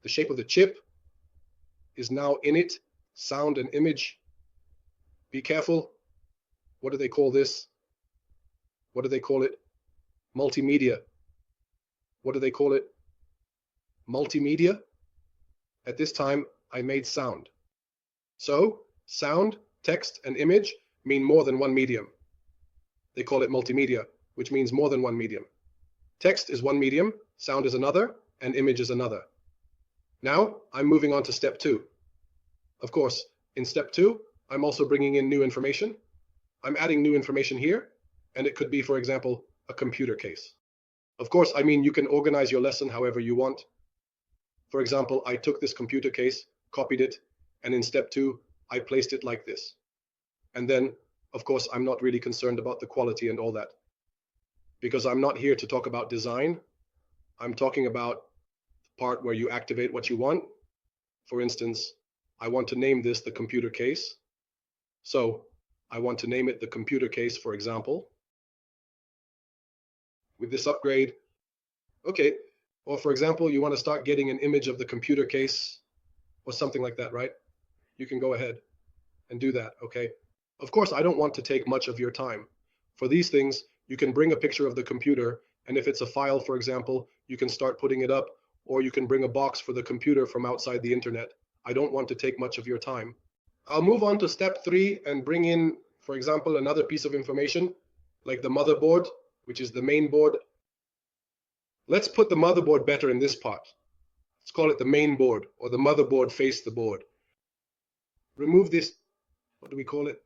The shape of the chip is now in it. Sound and image. Be careful. What do they call this? What do they call it? Multimedia. What do they call it? Multimedia. At this time, I made sound. So, sound, text, and image mean more than one medium. They call it multimedia, which means more than one medium. Text is one medium, sound is another, and image is another. Now, I'm moving on to step 2. Of course, in step 2, I'm also bringing in new information. I'm adding new information here, and it could be, for example, a computer case. Of course, I mean, you can organize your lesson however you want. For example, I took this computer case, copied it, and in step 2, I placed it like this. And then, of course, I'm not really concerned about the quality and all that, because I'm not here to talk about design. I'm talking about the part where you activate what you want. For instance, I want to name this the computer case. So I want to name it the computer case, for example. With this upgrade, okay, or for example, you want to start getting an image of the computer case or something like that, right? You can go ahead and do that, okay? Of course, I don't want to take much of your time. For these things, you can bring a picture of the computer, and if it's a file, for example, you can start putting it up, or you can bring a box for the computer from outside the internet. I don't want to take much of your time. I'll move on to step 3 and bring in, for example, another piece of information, like the motherboard, which is the main board. Let's put the motherboard better in this part. Let's call it the main board, or the motherboard face the board. Remove this, what do we call it?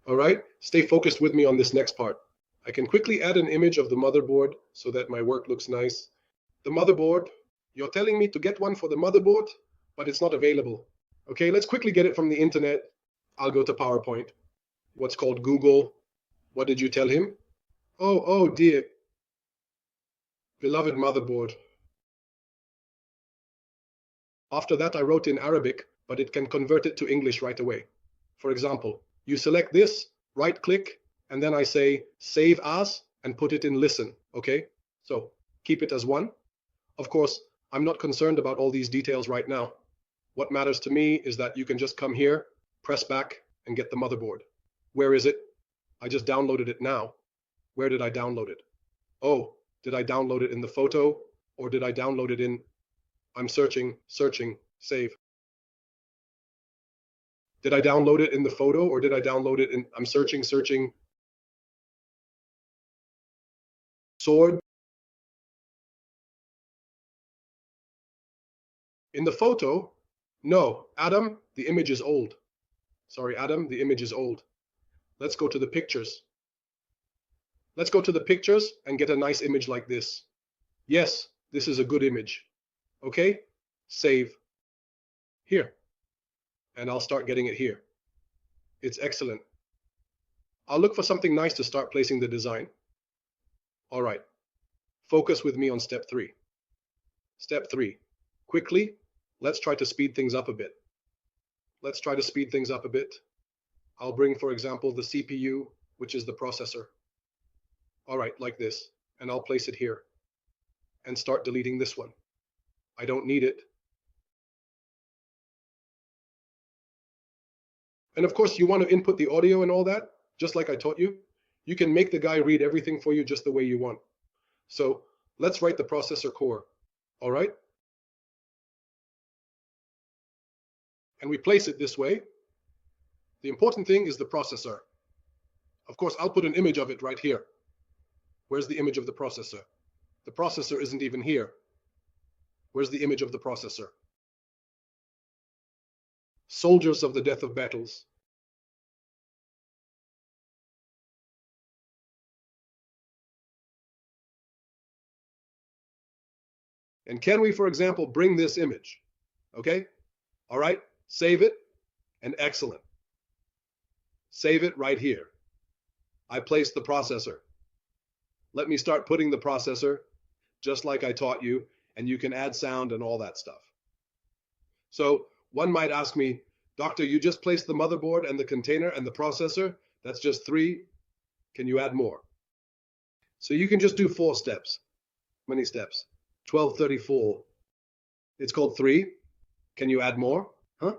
All right, stay focused with me on this next part. I can quickly add an image of the motherboard so that my work looks nice. The motherboard, you're telling me to get one for the motherboard, but it's not available. Okay, let's quickly get it from the internet. I'll go to PowerPoint. What's called Google. What did you tell him? Oh dear. Beloved motherboard. After that, I wrote in Arabic, but it can convert it to English right away. For example, you select this, right click, and then I say save as and put it in listen, okay? So keep it as 1. Of course, I'm not concerned about all these details right now. What matters to me is that you can just come here, press back, and get the motherboard. Where is it? I just downloaded it now. Where did I download it? Oh, did I download it in the photo, or did I download it in... I'm searching, save. Did I download it in the photo, or did I download it in... I'm searching, sword. In the photo, no, Adam, the image is old. Sorry, Adam, the image is old. Let's go to the pictures. Let's go to the pictures and get a nice image like this. Yes, this is a good image. Okay, save. Here. And I'll start getting it here. It's excellent. I'll look for something nice to start placing the design. All right. Focus with me on step 3. Step 3. Quickly, let's try to speed things up a bit. Let's try to speed things up a bit. I'll bring, for example, the CPU, which is the processor. All right, like this. And I'll place it here. And start deleting this one. I don't need it. And of course, you want to input the audio and all that, just like I taught you. You can make the guy read everything for you just the way you want. So let's write the processor core. All right? And we place it this way. The important thing is the processor. Of course, I'll put an image of it right here. Where's the image of the processor? The processor isn't even here. Where's the image of the processor? Soldiers of the death of battles. And can we, for example, bring this image? Okay? All right, save it, and excellent. Save it right here. I placed the processor. Let me start putting the processor, just like I taught you, and you can add sound and all that stuff. So one might ask me, Doctor, you just placed the motherboard and the container and the processor. That's just 3. Can you add more? So you can just do 4 steps. How many steps? 1234. It's called 3. Can you add more? Huh?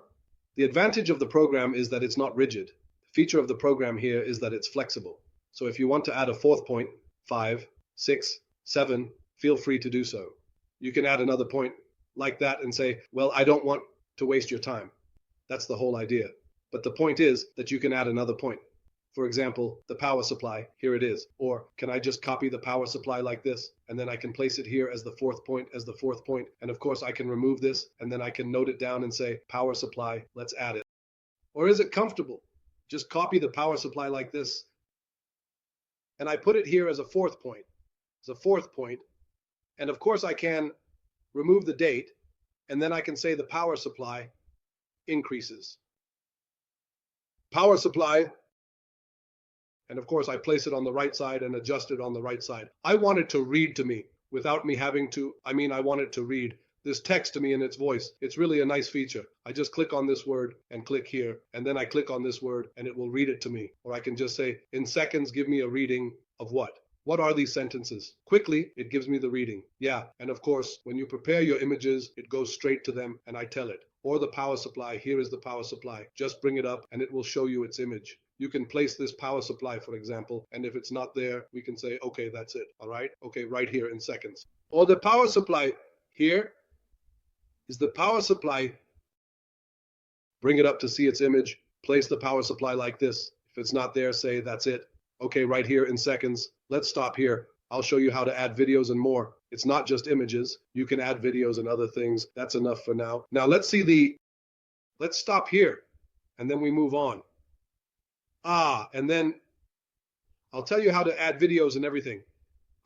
The advantage of the program is that it's not rigid. The feature of the program here is that it's flexible. So if you want to add a 4th point, 5, 6, 7, feel free to do so. You can add another point like that and say, well, I don't want to waste your time. That's the whole idea. But the point is that you can add another point. For example, the power supply, here it is. Or can I just copy the power supply like this, and then I can place it here as the 4th point, and of course I can remove this, and then I can note it down and say, power supply, let's add it. Or is it comfortable? Just copy the power supply like this, and I put it here as a 4th point, and of course I can remove the date, and then I can say the power supply increases. Power supply, and of course I place it on the right side and adjust it on the right side. I want it to read to me without me having to, I want it to read this text to me in its voice. It's really a nice feature. I just click on this word and click here, and then I click on this word and it will read it to me. Or I can just say, in seconds, give me a reading of what? What are these sentences? Quickly, it gives me the reading. Yeah, and of course, when you prepare your images, it goes straight to them and I tell it. Or the power supply, here is the power supply. Just bring it up and it will show you its image. You can place this power supply, for example, and if it's not there, we can say, okay, that's it, all right? Okay, right here in seconds. Or the power supply, here is the power supply. Bring it up to see its image. Place the power supply like this. If it's not there, say, that's it. Okay, right here in seconds. Let's stop here. I'll show you how to add videos and more. It's not just images. You can add videos and other things. That's enough for now. Now let's stop here, and then we move on. And then I'll tell you how to add videos and everything.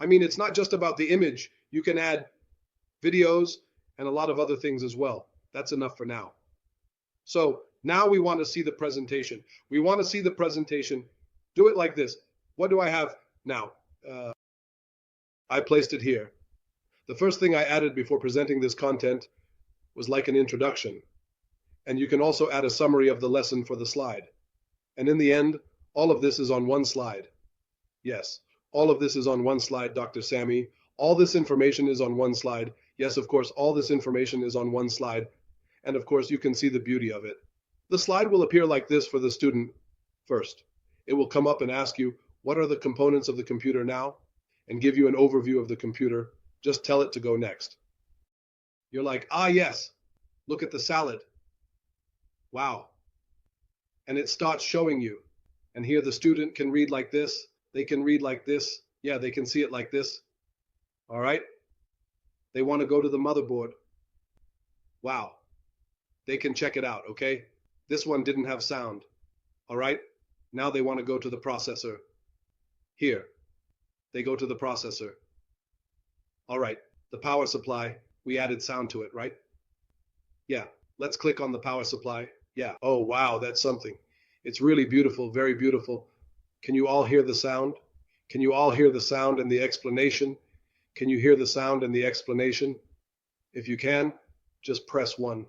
It's not just about the image. You can add videos and a lot of other things as well. That's enough for now. So now we want to see the presentation. We want to see the presentation. Do it like this. What do I have now? I placed it here. The first thing I added before presenting this content was like an introduction. And you can also add a summary of the lesson for the slide. And in the end, all of this is on one slide. Yes, all of this is on one slide, Dr. Sammy. All this information is on one slide. Yes, of course, all this information is on one slide. And of course, you can see the beauty of it. The slide will appear like this for the student first. It will come up and ask you, what are the components of the computer now? And give you an overview of the computer. Just tell it to go next. You're like, yes, look at the salad. Wow. And it starts showing you. And here the student can read like this. They can read like this. Yeah, they can see it like this. All right. They want to go to the motherboard. Wow. They can check it out, okay? This one didn't have sound. All right. Now they want to go to the processor. Here. They go to the processor. All right. The power supply. We added sound to it, right? Yeah. Let's click on the power supply. Yeah. Oh, wow. That's something. It's really beautiful. Very beautiful. Can you all hear the sound? Can you all hear the sound and the explanation? Can you hear the sound and the explanation? If you can, just press 1.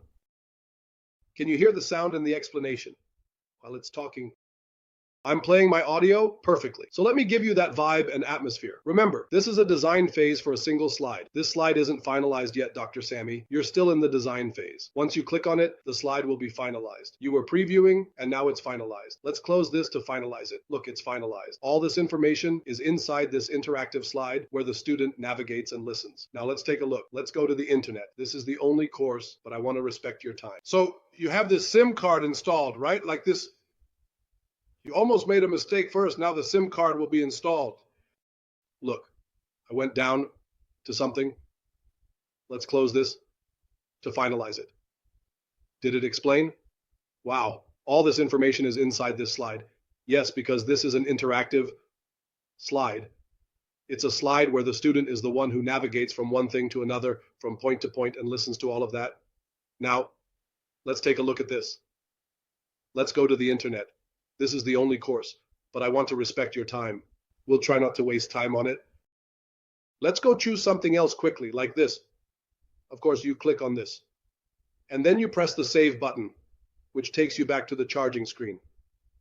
Can you hear the sound and the explanation while it's talking? I'm playing my audio perfectly. So let me give you that vibe and atmosphere. Remember, this is a design phase for a single slide. This slide isn't finalized yet, Dr. Sammy. You're still in the design phase. Once you click on it, the slide will be finalized. You were previewing, and now it's finalized. Let's close this to finalize it. Look, it's finalized. All this information is inside this interactive slide where the student navigates and listens. Now let's take a look. Let's go to the internet. This is the only course, but I want to respect your time. So you have this SIM card installed, right? Like this. You almost made a mistake first. Now the SIM card will be installed. Look, I went down to something. Let's close this to finalize it. Did it explain? Wow, all this information is inside this slide. Yes, because this is an interactive slide. It's a slide where the student is the one who navigates from one thing to another, from point to point, and listens to all of that. Now, let's take a look at this. Let's go to the internet. This is the only course, but I want to respect your time. We'll try not to waste time on it. Let's go choose something else quickly, like this. Of course, you click on this. And then you press the save button, which takes you back to the charging screen,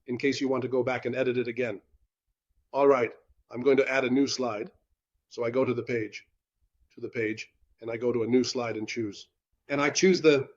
in case you want to go back and edit it again. All right, I'm going to add a new slide. So I go to the page, and I go to a new slide and choose. And I choose the